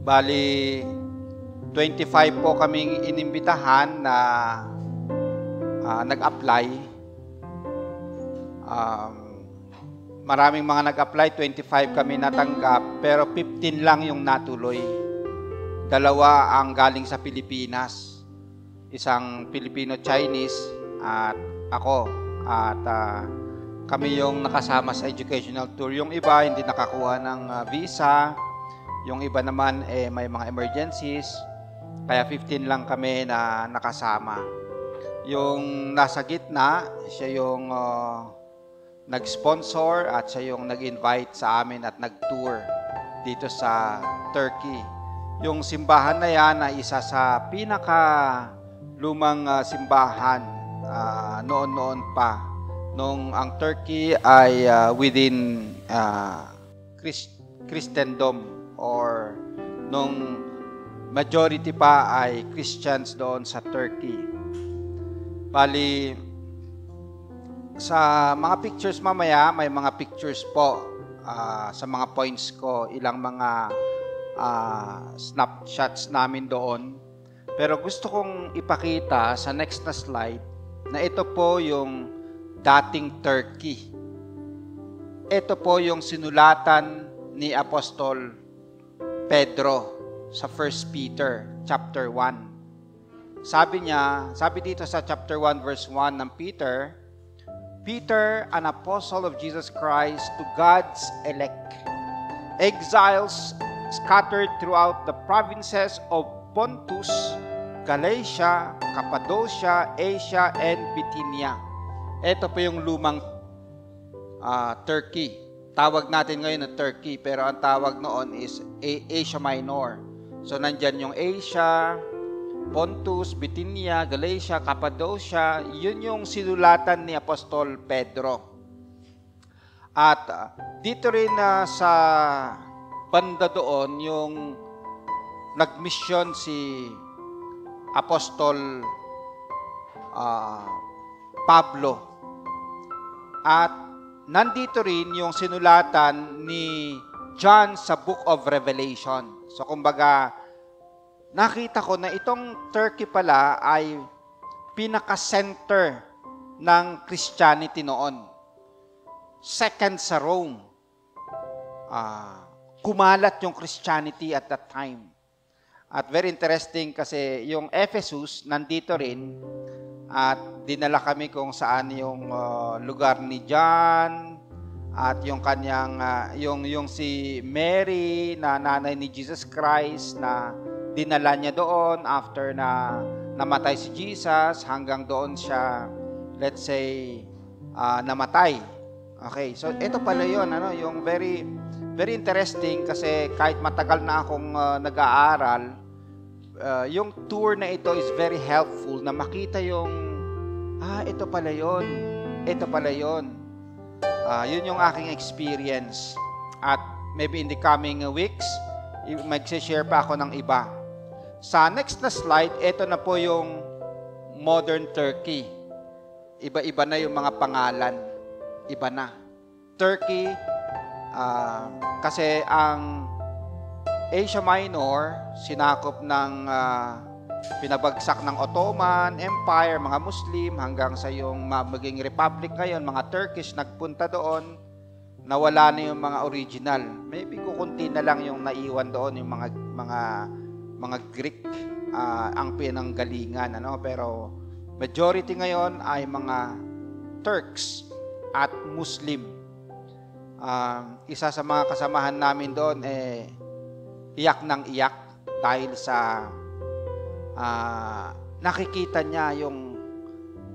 Bali, 25 po kaming inimbitahan na nag-apply. Maraming mga nag-apply, 25 kami natanggap, pero 15 lang yung natuloy. 2 ang galing sa Pilipinas. Isang Filipino-Chinese at ako. At kami yung nakasama sa educational tour. Yung iba hindi nakakuha ng visa. Yung iba naman may mga emergencies. Kaya 15 lang kami na nakasama. Yung nasa gitna, siya yung nag-sponsor at siya yung nag-invite sa amin at nag-tour dito sa Turkey. Yung simbahan na yan ay isa sa pinaka-lumang simbahan noon-noon pa. Nung ang Turkey ay within Christendom or nung majority pa ay Christians doon sa Turkey. Bali, sa mga pictures mamaya, may mga pictures po sa mga points ko, ilang mga snapshots namin doon. Pero gusto kong ipakita sa next na slide na ito po yung dating Turkey. Ito po yung sinulatan ni Apostol Pedro sa 1 Peter chapter 1. Sabi dito sa chapter 1 verse 1 ng Peter, Peter, an apostle of Jesus Christ, to God's elect, exiles scattered throughout the provinces of Pontus, Galatia, Cappadocia, Asia, and Bithynia. Ito po yung lumang Turkey. Tawag natin ngayon na Turkey, pero ang tawag noon is Asia Minor. So, nandyan yung Asia, Pontus, Bithynia, Galatia, Cappadocia, yun yung sinulatan ni Apostol Pedro. At dito rin sa banda doon, yung nagmisyon si Apostol Pablo. At nandito rin yung sinulatan ni John sa Book of Revelation. So, kumbaga, nakita ko na itong Turkey pala ay pinaka-center ng Christianity noon. Second sa Rome. Kumalat yung Christianity at that time. At very interesting kasi yung Ephesus nandito rin at dinala kami kung saan yung lugar ni John at yung kanyang yung si Mary na nanay ni Jesus Christ na dinala niya doon after na namatay si Jesus hanggang doon siya, let's say, namatay. Okay, so ito pala yun, yung very very interesting kasi kahit matagal na akong nag-aaral, yung tour na ito is very helpful na makita yung ito pala yun. Ito pala yun. Yun yung aking experience. At maybe in the coming weeks, mag-share pa ako ng iba. Sa next na slide, ito na po yung modern Turkey. Iba-iba na yung mga pangalan. Iba na. Turkey, kasi ang Asia Minor, sinakop ng pinabagsak ng Ottoman Empire, mga Muslim, hanggang sa yung maging republic ngayon, mga Turkish nagpunta doon, nawala na yung mga original. Maybe kukunti na lang yung naiwan doon, yung mga Greek ang pinanggalingan, pero majority ngayon ay mga Turks at Muslim. Isa sa mga kasamahan namin doon iyak ng iyak dahil sa nakikita niya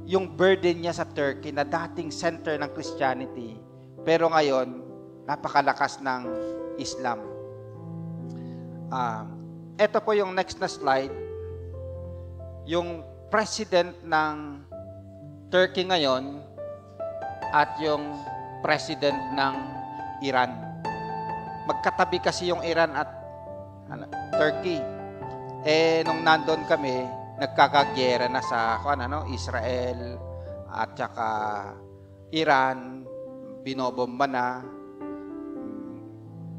yung burden niya sa Turkey na dating center ng Christianity, pero ngayon napakalakas ng Islam. Ito po yung next na slide. Yung president ng Turkey ngayon at yung president ng Iran. Magkatabi kasi yung Iran at Turkey. Nung nandun kami, nagkakagyera na sa Israel at saka Iran, binobomba na.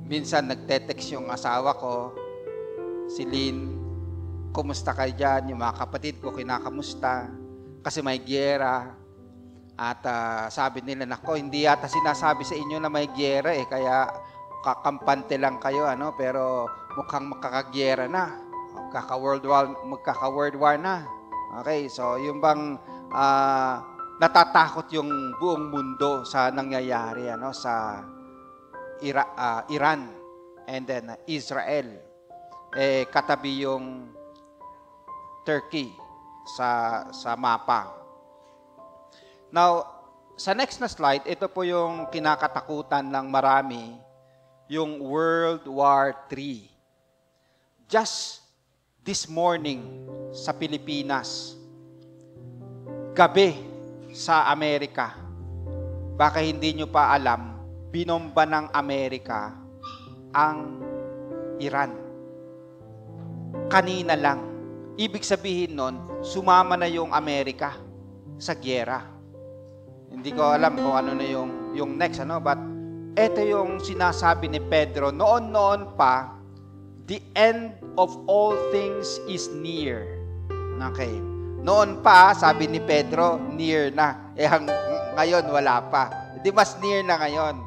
Minsan nagte-text yung asawa ko, si Lynn, kumusta kayo dyan? Yung mga kapatid ko, kinakamusta? Kasi may giyera. At sabi nila, nako, hindi yata sinasabi sa inyo na may giyera kaya kakampante lang kayo, pero mukhang makakagyera na. Magkaka-world war na. Okay, so yung bang natatakot yung buong mundo sa nangyayari sa Iran and then Israel. Katabi yung Turkey sa mapa. Now, sa next na slide, ito po yung kinakatakutan ng marami, yung World War III. Just this morning sa Pilipinas, gabi sa Amerika, baka hindi nyo pa alam, binomba ng Amerika ang Iran. Kanina lang. Ibig sabihin nun, sumama na yung Amerika sa gyera. Hindi ko alam kung ano na yung next, but ito yung sinasabi ni Pedro, noon pa, the end of all things is near. Okay. Noon pa, sabi ni Pedro, near na. Ngayon, wala pa. Di mas near na ngayon.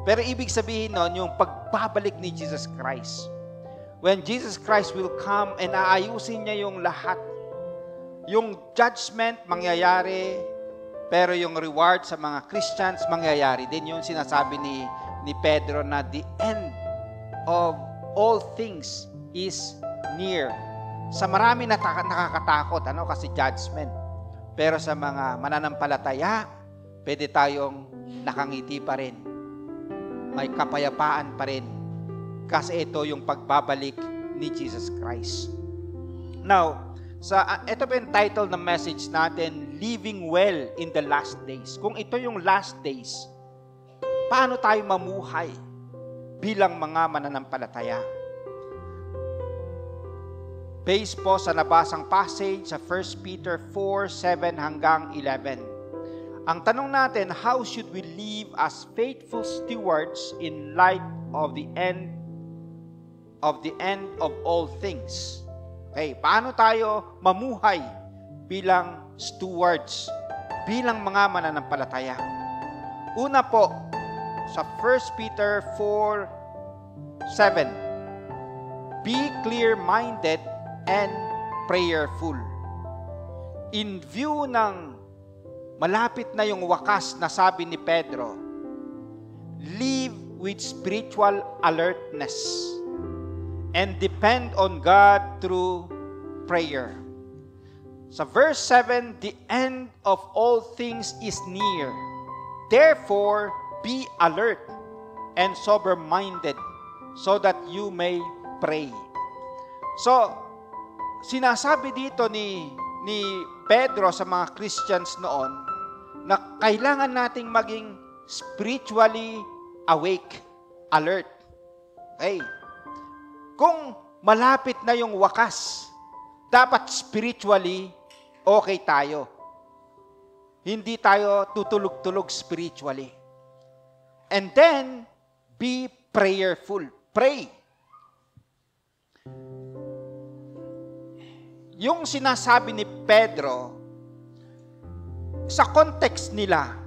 Pero ibig sabihin nun, yung pagbabalik ni Jesus Christ. When Jesus Christ will come and aayusin niya yung lahat. Yung judgment mangyayari, pero yung reward sa mga Christians mangyayari din. Yung sinasabi ni Pedro na the end of all things is near. Sa marami nakakatakot, kasi judgment. Pero sa mga mananampalataya, pwede tayong nakangiti pa rin. May kapayapaan pa rin. Kasi ito yung pagbabalik ni Jesus Christ. Now, ito po yung title ng message natin, Living Well in the Last Days. Kung ito yung last days, paano tayo mamuhay bilang mga mananampalataya? Based po sa nabasang passage sa 1 Peter 4:7 hanggang 11. Ang tanong natin, how should we live as faithful stewards in light of the end of all things? Okay, paano tayo mamuhay bilang stewards, bilang mga mananampalataya? Una po, sa 1 Peter 4:7, be clear-minded and prayerful. In view ng malapit na yung wakas na sabi ni Pedro, live with spiritual alertness and depend on God through prayer. Sa verse 7, the end of all things is near. Therefore, be alert and sober-minded so that you may pray. So, sinasabi dito ni Pedro sa mga Christians noon na kailangan nating maging spiritually awake, alert. Okay. Kung malapit na yung wakas, dapat spiritually okay tayo. Hindi tayo tutulog-tulog spiritually. And then, be prayerful. Pray. Yung sinasabi ni Pedro, sa context nila,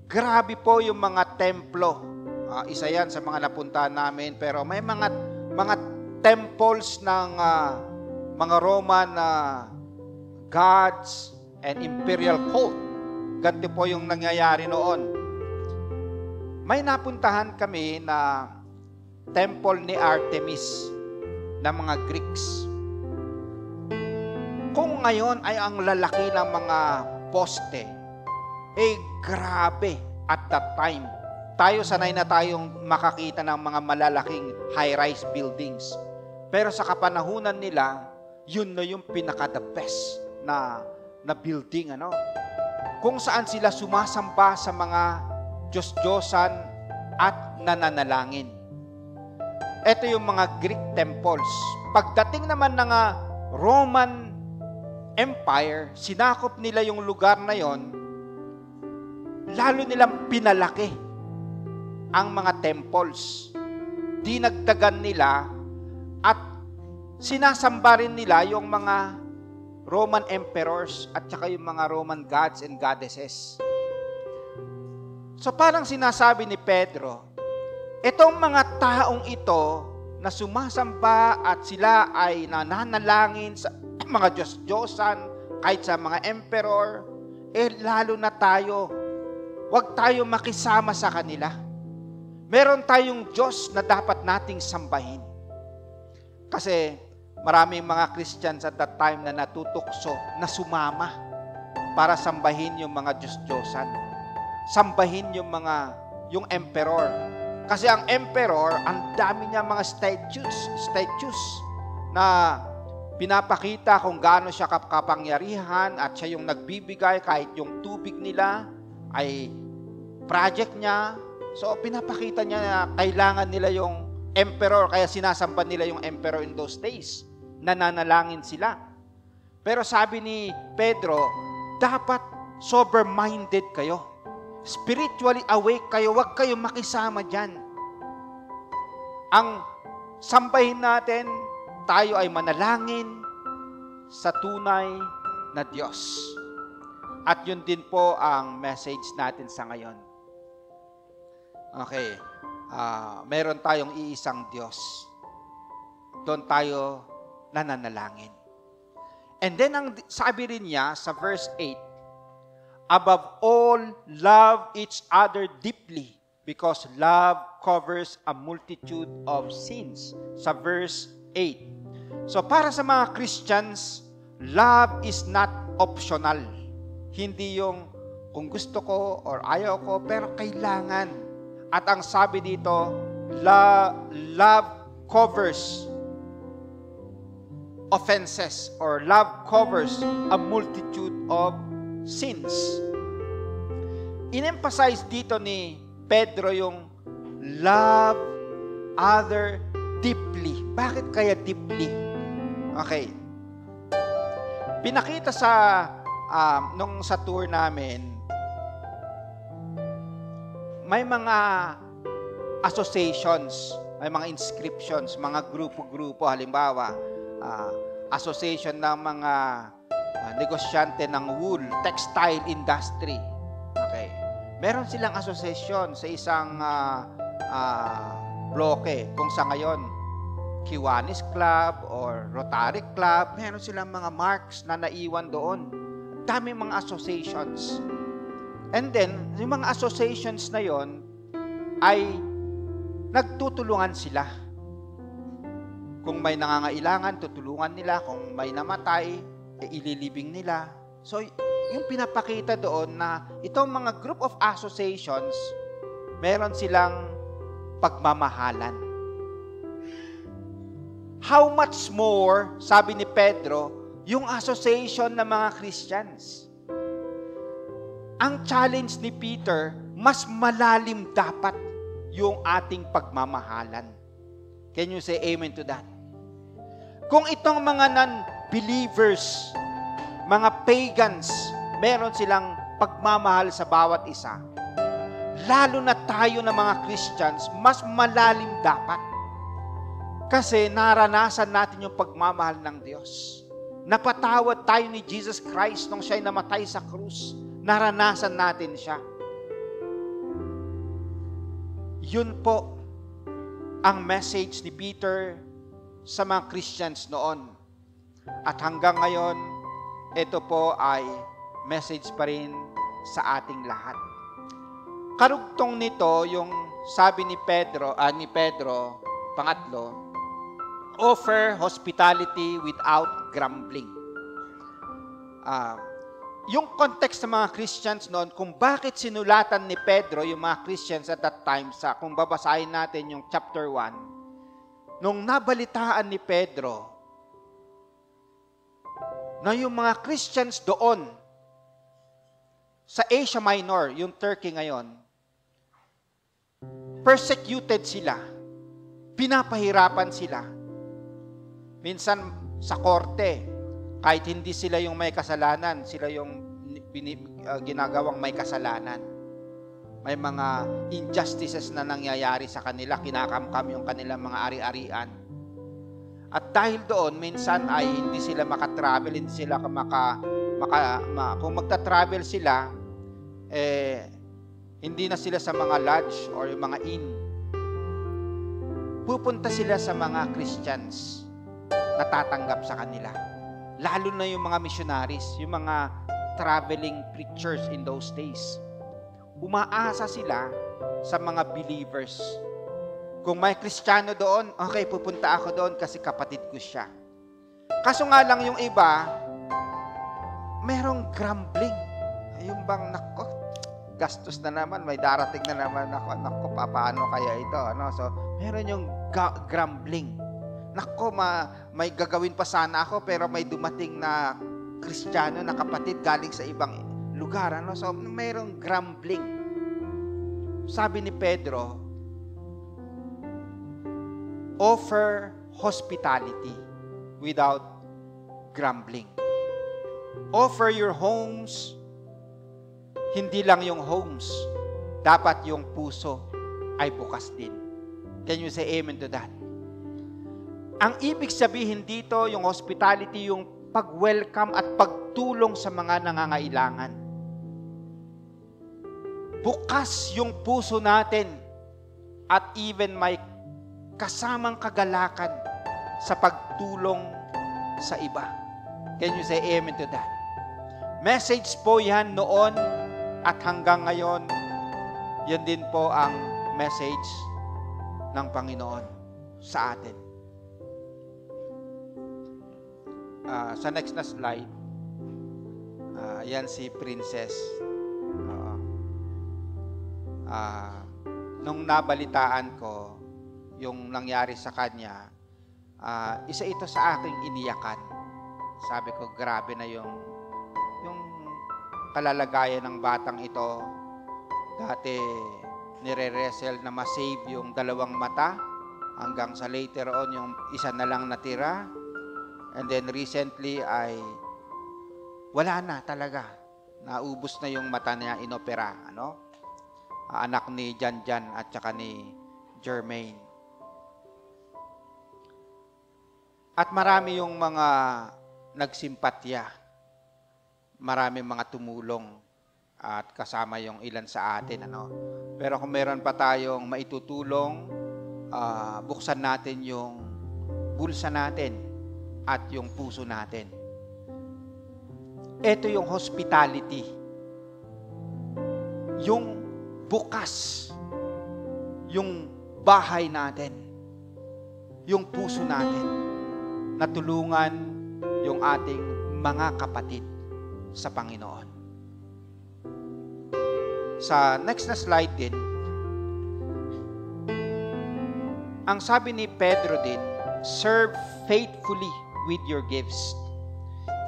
grabe po yung mga templo. Isa yan sa mga napuntahan namin, pero may mga temples ng mga Roman gods and imperial cult. Ganito po yung nangyayari noon. May napuntahan kami na temple ni Artemis ng mga Greeks. Kung ngayon ay ang lalaki ng mga poste, grabe at that time. Tayo sanay na tayong makakita ng mga malalaking high-rise buildings. Pero sa kapanahunan nila, yun na yung pinaka-the best na building. Kung saan sila sumasamba sa mga Diyos-Diyosan at nananalangin. Ito yung mga Greek temples. Pagdating naman ng Roman Empire, sinakop nila yung lugar na yon, lalo nilang pinalaki ang mga temples. Dinagdagan nila at sinasamba rin nila yung mga Roman emperors at saka yung mga Roman gods and goddesses. So parang sinasabi ni Pedro, itong mga taong ito na sumasamba at sila ay nananalangin sa mga Diyos-Diyosan, kahit sa mga emperor, lalo na tayo, huwag tayo makisama sa kanila. Meron tayong Diyos na dapat nating sambahin. Kasi maraming mga Christians at that time na natutukso, na sumama para sambahin yung mga Diyos-Diyosan. Sambahin yung emperor. Kasi ang emperor, ang dami niya mga statues na pinapakita kung gaano siya kapangyarihan at siya yung nagbibigay kahit yung tubig nila ay project niya. So pinapakita niya na kailangan nila yung emperor, kaya sinasamba nila yung emperor in those days. Nananalangin sila. Pero sabi ni Pedro, dapat sober-minded kayo. Spiritually awake kayo, huwag kayo makisama dyan. Ang sambahin natin, tayo ay manalangin sa tunay na Diyos. At yun din po ang message natin sa ngayon. Okay, meron tayong iisang Diyos. Doon tayo nananalangin. And then, ang sabi rin niya sa verse 8, above all, love each other deeply, because love covers a multitude of sins. Sa verse 8. So, para sa mga Christians, love is not optional. Hindi yung kung gusto ko or ayaw ko, pero kailangan. At ang sabi dito, love covers offenses, or love covers a multitude of sins. In-emphasize dito ni Pedro yung love other deeply. Bakit kaya deeply? Okay. Pinakita sa nung sa tour namin, may mga associations, may mga inscriptions, mga grupo-grupo. Halimbawa, association ng mga negosyante ng wool, textile industry. Okay. Meron silang association sa isang bloke. Kung sa ngayon, Kiwanis Club or Rotary Club, meron silang mga marks na naiwan doon. Dami mga associations. And then, yung mga associations na yon ay nagtutulungan sila. Kung may nangangailangan, tutulungan nila. Kung may namatay, ililibing nila. So, yung pinapakita doon na itong mga group of associations, meron silang pagmamahalan. How much more, sabi ni Pedro, yung association ng mga Christians. Ang challenge ni Peter, mas malalim dapat yung ating pagmamahalan. Can you say amen to that? Kung itong mga non-believers, mga pagans, meron silang pagmamahal sa bawat isa, lalo na tayo na mga Christians, mas malalim dapat. Kasi naranasan natin yung pagmamahal ng Diyos. Napatawad tayo ni Jesus Christ nung siya'y namatay sa krus. Naranasan natin siya. Yun po ang message ni Peter sa mga Christians noon. At hanggang ngayon, ito po ay message pa rin sa ating lahat. Karugtong nito yung sabi ni Pedro, pangatlo, offer hospitality without grumbling. Yung context ng mga Christians noon, kung bakit sinulatan ni Pedro yung mga Christians at that time, kung babasahin natin yung chapter 1, nung nabalitaan ni Pedro na yung mga Christians doon sa Asia Minor, yung Turkey ngayon, persecuted sila, pinapahirapan sila. Minsan sa korte, kahit hindi sila yung may kasalanan, sila yung ginagawang may kasalanan. May mga injustices na nangyayari sa kanila, kinakamkam yung kanilang mga ari-arian. At dahil doon, minsan ay hindi sila makatravel, hindi sila kung magta-travel sila, hindi na sila sa mga lodge or yung mga inn. Pupunta sila sa mga Christians na tatanggap sa kanila. Lalo na yung mga missionaries, yung mga traveling preachers in those days. Umaasa sila sa mga believers. Kung may Kristiyano doon, okay, pupunta ako doon kasi kapatid ko siya. Kaso nga lang yung iba, merong grumbling. Yung bang, nako, gastos na naman, may darating na naman ako, nako, paano kaya ito? Ano? So, meron yung grumbling. Nako, may gagawin pa sana ako, pero may dumating na Kristiyano na kapatid galing sa ibang lugar. Ano? So, merong grumbling. Sabi ni Pedro, offer hospitality without grumbling. Offer your homes, hindi lang yung homes, dapat yung puso ay bukas din. Can you say amen to that? Ang ibig sabihin dito, yung hospitality, yung pag-welcome at pagtulong sa mga nangangailangan. Bukas yung puso natin at even may kasamang kagalakan sa pagtulong sa iba. Can you say amen to that? Message po yan noon at hanggang ngayon, yan din po ang message ng Panginoon sa atin. Sa next na slide, yan si Princess. Nung nabalitaan ko yung nangyari sa kanya, isa ito sa aking iniyakan. Sabi ko, grabe na yung kalalagayan ng batang ito. Dati nire-wrestle na ma-save yung dalawang mata hanggang sa later on yung isa na lang natira. And then recently ay wala na talaga. Naubos na yung mata niya, inopera. Anak ni Jan at saka ni Jermaine. At marami yung mga nagsimpatya. Marami mga tumulong at kasama yung ilan sa atin. Pero kung meron pa tayong maitutulong, buksan natin yung bulsa natin at yung puso natin. Ito yung hospitality. Yung bukas. Yung bahay natin. Yung puso natin. Natulungan yung ating mga kapatid sa Panginoon. Sa next na slide din, ang sabi ni Pedro din, serve faithfully with your gifts.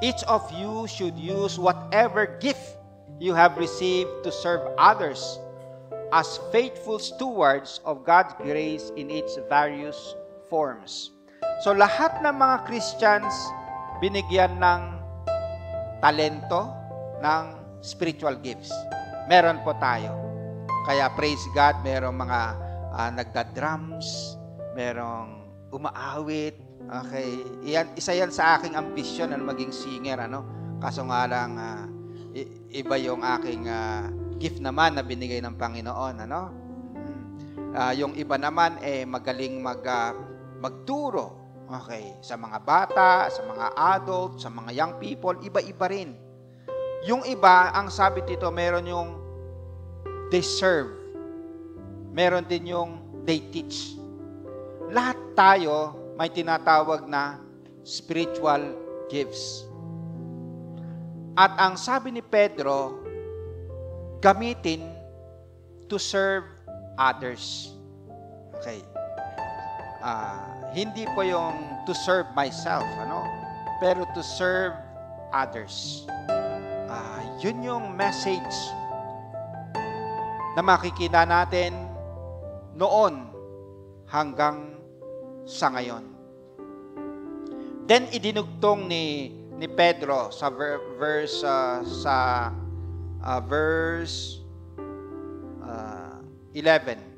Each of you should use whatever gift you have received to serve others as faithful stewards of God's grace in its various forms. So lahat ng mga Christians binigyan ng talento, ng spiritual gifts. Meron po tayo. Kaya praise God, merong mga nagda-drums, merong umaawit. Okay, isa yan sa aking ambisyon na maging singer. Kaso nga lang, iba yung aking gift naman na binigay ng Panginoon. Yung iba naman, magaling magturo. Okay, sa mga bata, sa mga adult, sa mga young people, iba-iba rin. Yung iba, ang sabi dito, meron yung they serve. Meron din yung they teach. Lahat tayo may tinatawag na spiritual gifts. At ang sabi ni Pedro, gamitin to serve others. Okay. Hindi po yung to serve myself, pero to serve others. Yun yung message na makikita natin noon hanggang sa ngayon. Then idinugtong ni Pedro sa verse 11.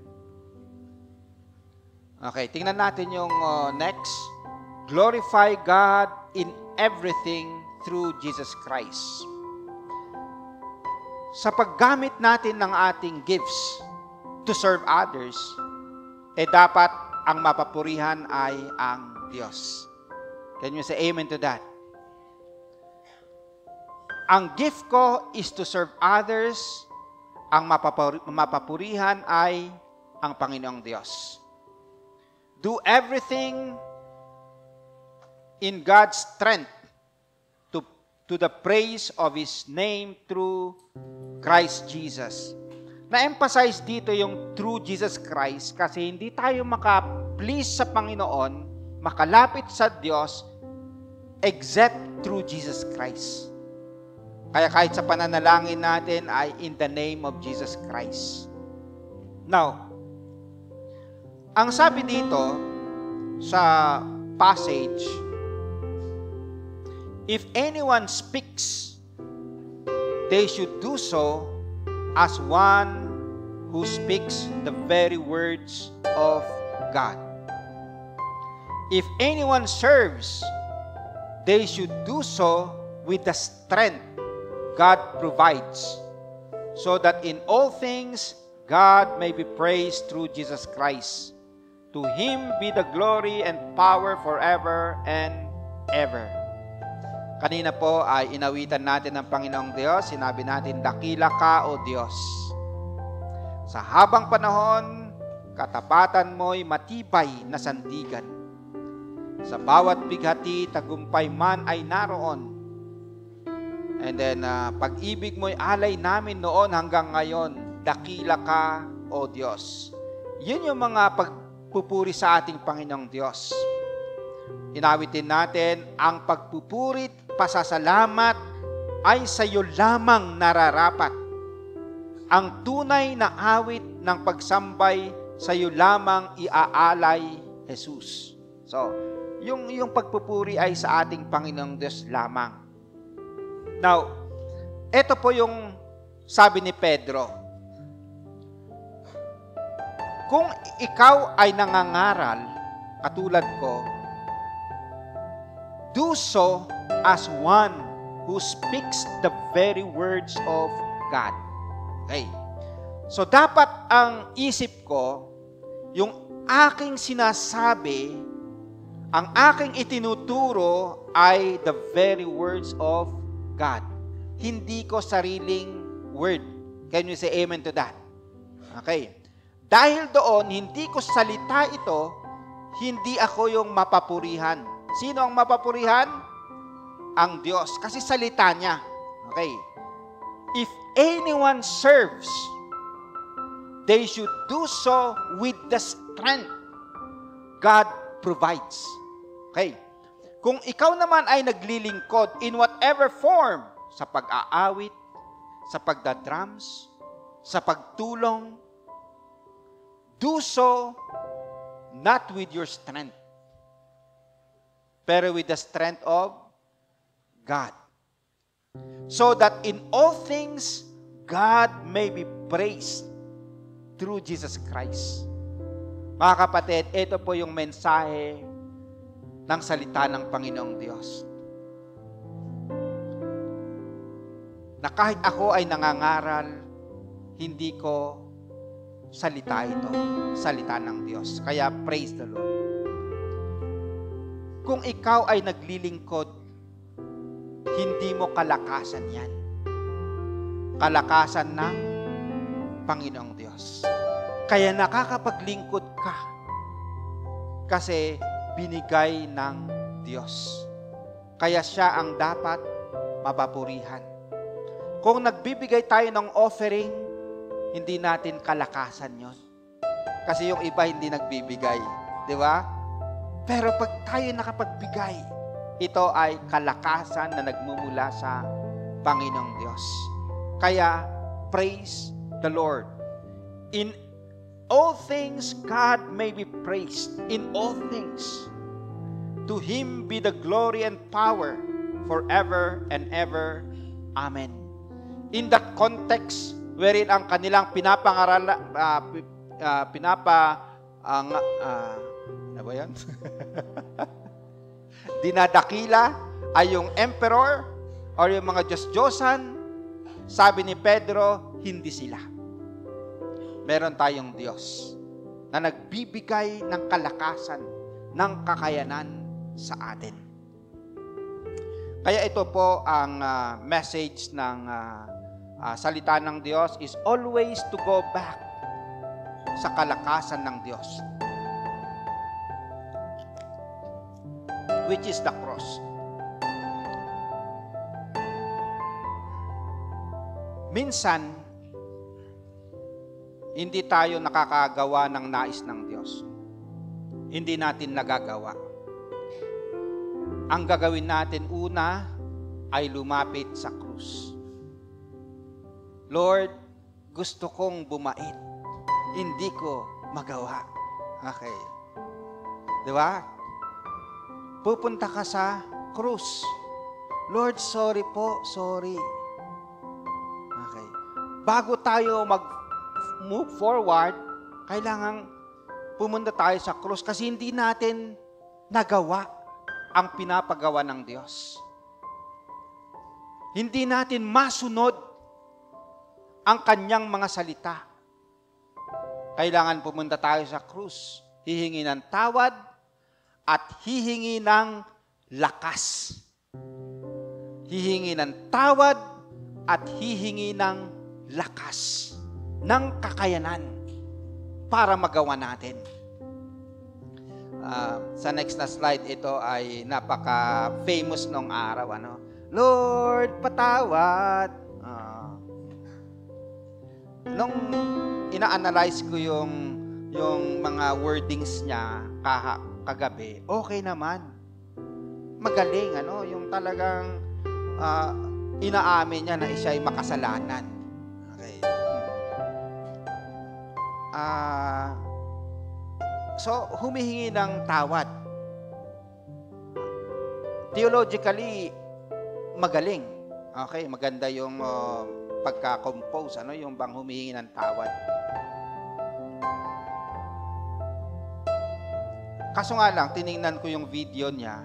Okay, tingnan natin yung next. glorify God in everything through Jesus Christ. Sa paggamit natin ng ating gifts to serve others, dapat ang mapapurihan ay ang Diyos. Can you say amen to that? Ang gift ko is to serve others, ang mapapurihan ay ang Panginoong Diyos. Do everything in God's strength to the praise of His name through Christ Jesus. Na-emphasize dito yung through Jesus Christ kasi hindi tayo maka-please sa Panginoon, makalapit sa Diyos, except through Jesus Christ. Kaya kahit sa pananalangin natin ay in the name of Jesus Christ. Now, ang sabi dito sa passage, if anyone speaks, they should do so as one who speaks the very words of God. If anyone serves, they should do so with the strength God provides, so that in all things God may be praised through Jesus Christ. To Him be the glory and power forever and ever. Kanina po ay inawitan natin ng Panginoong Diyos. Sinabi natin, dakila ka o Diyos. Sa habang panahon, katapatan mo'y matibay na sandigan. Sa bawat bighati, tagumpay man ay naroon. And then, pag-ibig mo'y alay namin noon hanggang ngayon, dakila ka o Diyos. Yun yung mga pagpupuri sa ating Panginoong Diyos. Inawitin natin, ang pagpupuri, pasasalamat ay sa iyo lamang nararapat. Ang tunay na awit ng pagsambay sa iyo lamang iaalay, Jesus. So, yung pagpupuri ay sa ating Panginoong Diyos lamang. Now, ito po yung sabi ni Pedro. Kung ikaw ay nangangaral, katulad ko, do so as one who speaks the very words of God. Okay. So, dapat ang isip ko, yung aking sinasabi, ang aking itinuturo ay the very words of God. Hindi ko sariling word. Can you say amen to that? Okay. Dahil doon, hindi ko salita ito, hindi ako yung mapapurihan. Sino ang mapapurihan? Ang Diyos. Kasi salita niya. Okay. If anyone serves, they should do so with the strength God provides. Okay. Kung ikaw naman ay naglilingkod in whatever form, sa pag-aawit, sa pagdadrums, sa pagtulong, do so not with your strength, pero with the strength of God. So that in all things, God may be praised through Jesus Christ. Mga kapatid, ito po yung mensahe ng salita ng Panginoong Diyos. Na kahit ako ay nangangaral, hindi ko salita ito, salita ng Diyos. Kaya praise the Lord. Kung ikaw ay naglilingkod, hindi mo kalakasan yan. Kalakasan ng Panginoong Diyos. Kaya nakakapaglingkod ka kasi binigay ng Diyos. Kaya siya ang dapat mapapurihan. Kung nagbibigay tayo ng offering, hindi natin kalakasan yon. Kasi yung iba hindi nagbibigay. Di ba? Pero pag tayo nakapagbigay, ito ay kalakasan na nagmumula sa Panginoong Diyos. Kaya, praise the Lord. In all things, God may be praised. In all things. To Him be the glory and power forever and ever. Amen. In that context, wherein ang kanilang ano ba yan? dinadakila ay yung emperor or yung mga Diyos-Diyosan, sabi ni Pedro, hindi sila. Meron tayong Diyos na nagbibigay ng kalakasan, ng kakayanan sa atin. Kaya ito po ang message ng salita ng Diyos is always to go back sa kalakasan ng Diyos, which is the cross. Minsan, hindi tayo nakakagawa ng nais ng Diyos. Hindi natin nagagawa. Ang gagawin natin una ay lumapit sa krus. Lord, gusto kong bumait. Hindi ko magawa. Okay. Di ba? Pupunta ka sa krus. Lord, sorry po, sorry. Okay. Bago tayo mag-move forward, kailangan pumunta tayo sa krus kasi hindi natin nagawa ang pinapagawa ng Diyos. Hindi natin masunod ang kanyang mga salita. Kailangan pumunta tayo sa krus, hihingi ng tawad at hihingi ng lakas. Hihingi ng tawad at hihingi ng lakas, ng kakayanan para magawa natin. Sa next na slide, ito ay napaka-famous nung araw. Lord, patawad. Nung ina-analyze ko yung mga wordings niya kagabi, okay naman. Magaling, yung talagang inaamin niya na siya ay makasalanan. Okay. So, humihingi ng tawad. Theologically, magaling. Okay, maganda yung pagka-compose, yung bang humihingi ng tawad. Kaso nga lang, tiningnan ko yung video niya,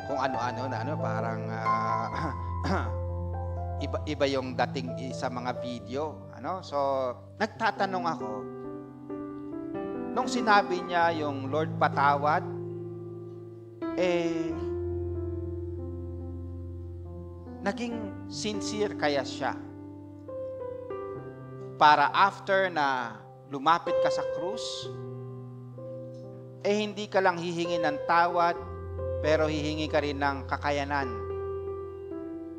kung ano-ano na, parang iba yung dating sa mga video. So, nagtatanong ako, nung sinabi niya yung Lord patawad, naging sincere kaya siya? Para after na lumapit ka sa krus, hindi ka lang hihingi ng tawad, pero hihingi ka rin ng kakayanan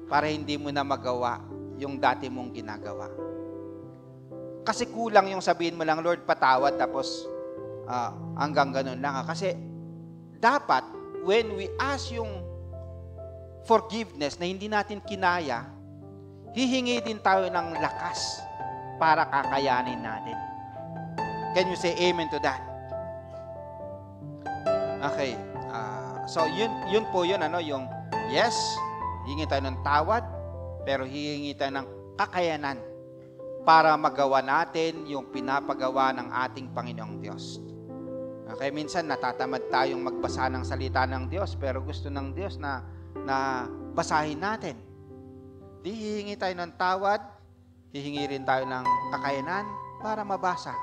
para hindi mo na magawa yung dati mong ginagawa. Kasi kulang yung sabihin mo lang, Lord patawad, tapos hanggang ganun lang. Kasi dapat, when we ask yung forgiveness na hindi natin kinaya, hihingi din tayo ng lakas para kakayanin natin. Can you say amen to that? Okay. So, yun po yun, yung yes, hihingi tayo ng tawad, pero hihingi tayo ng kakayanan para magawa natin yung pinapagawa ng ating Panginoong Diyos. Okay, minsan natatamad tayong magbasa ng salita ng Diyos, pero gusto ng Diyos na basahin natin. Di hihingi tayo ng tawad, hihingi rin tayo ng kakayanan para mabasa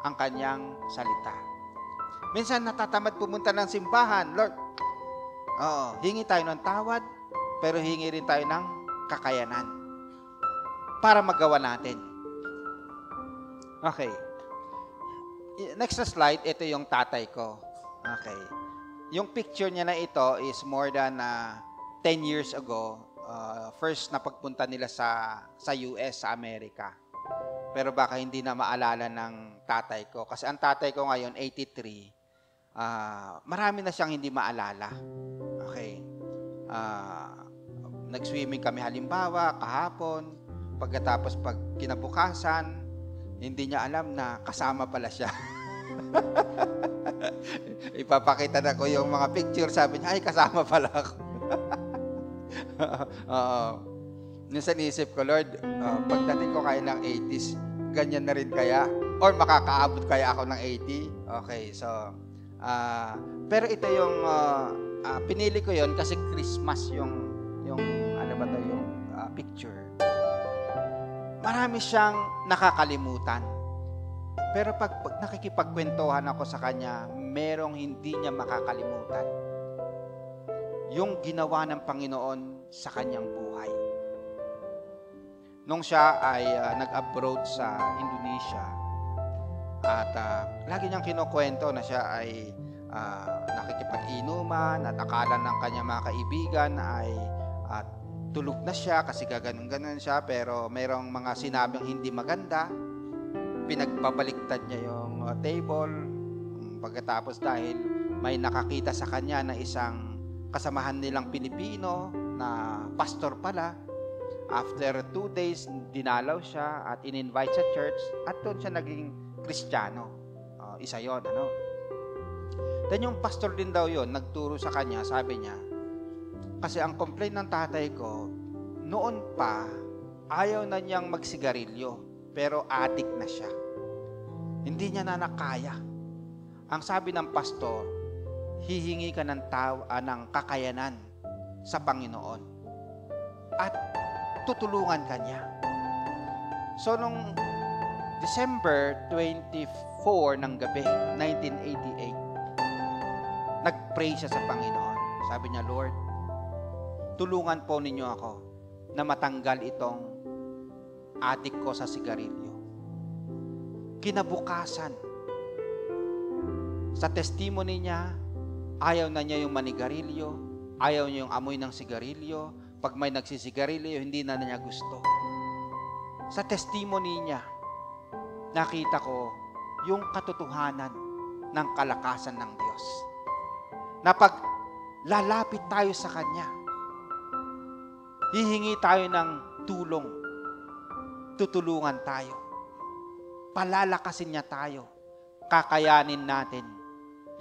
ang kanyang salita. Minsan natatamad pumunta ng simbahan, Lord. Hingi tayo ng tawad, pero hihingi rin tayo ng kakayanan para magawa natin. Okay. Next na slide, ito yung tatay ko. Okay. Yung picture niya na ito is more than 10 years ago. First na pagpunta nila sa US, sa Amerika. Pero baka hindi na maalala ng tatay ko. Kasi ang tatay ko ngayon, 83. Marami na siyang hindi maalala. Okay. Nag-swimming kami halimbawa, kahapon. Pagkatapos pag kinabukasan, hindi niya alam na kasama pala siya. Ipapakita na ko yung mga picture. Sabi niya, ay, kasama pala ako. Minsan isip ko, Lord, pagdating ko kaya ng 80s, ganyan na rin kaya? Or makakaabot kaya ako ng 80? Okay, so, pero ito yung pinili ko yon kasi Christmas yung ano ba to, yung picture. Marami siyang nakakalimutan. Pero pag nakikipagkwentuhan ako sa kanya, merong hindi niya makakalimutan. Yung ginawa ng Panginoon sa kanyang buhay. Nung siya ay nag-abroad sa Indonesia, at lagi niyang kinukwento na siya ay nakikipag-inuman at akala ng kanyang mga kaibigan ay tulog na siya kasi gaganon-ganon siya, pero mayroong mga sinabing hindi maganda. Pinagbabaliktad niya yung table. Pagkatapos dahil may nakakita sa kanya na isang kasamahan nilang Pilipino na pastor pala, after 2 days, dinalaw siya at in-invite sa church at doon siya naging Kristiyano. Isa yon, ano? Then yung pastor din daw yon, nagturo sa kanya, sabi niya, kasi ang complaint ng tatay ko, noon pa, ayaw na niyang magsigarilyo, pero addict na siya. Hindi niya na nakaya. Ang sabi ng pastor, hihingi ka ng kakayanan sa Panginoon at tutulungan ka niya. So, nung December 24 ng gabi, 1988, nag-pray siya sa Panginoon. Sabi niya, Lord, tulungan po ninyo ako na matanggal itong addict ko sa sigarilyo. Kinabukasan, sa testimony niya, ayaw na niya yung manigarilyo, ayaw niya yung amoy ng sigarilyo. Pag may nagsisigarilyo, hindi na niya gusto. Sa testimony niya, nakita ko yung katotohanan ng kalakasan ng Diyos. Na pag lalapit tayo sa Kanya, hihingi tayo ng tulong, tutulungan tayo, palalakasin niya tayo, kakayanin natin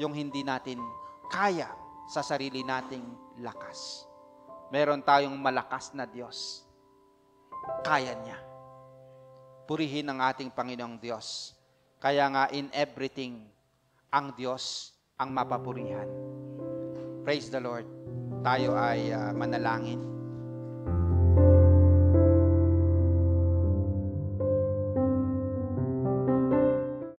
yung hindi natin kaya sa sarili nating lakas. Meron tayong malakas na Diyos. Kaya niya. Purihin ang ating Panginoong Diyos. Kaya nga in everything, ang Diyos ang mapapurihan. Praise the Lord. Tayo ay manalangin.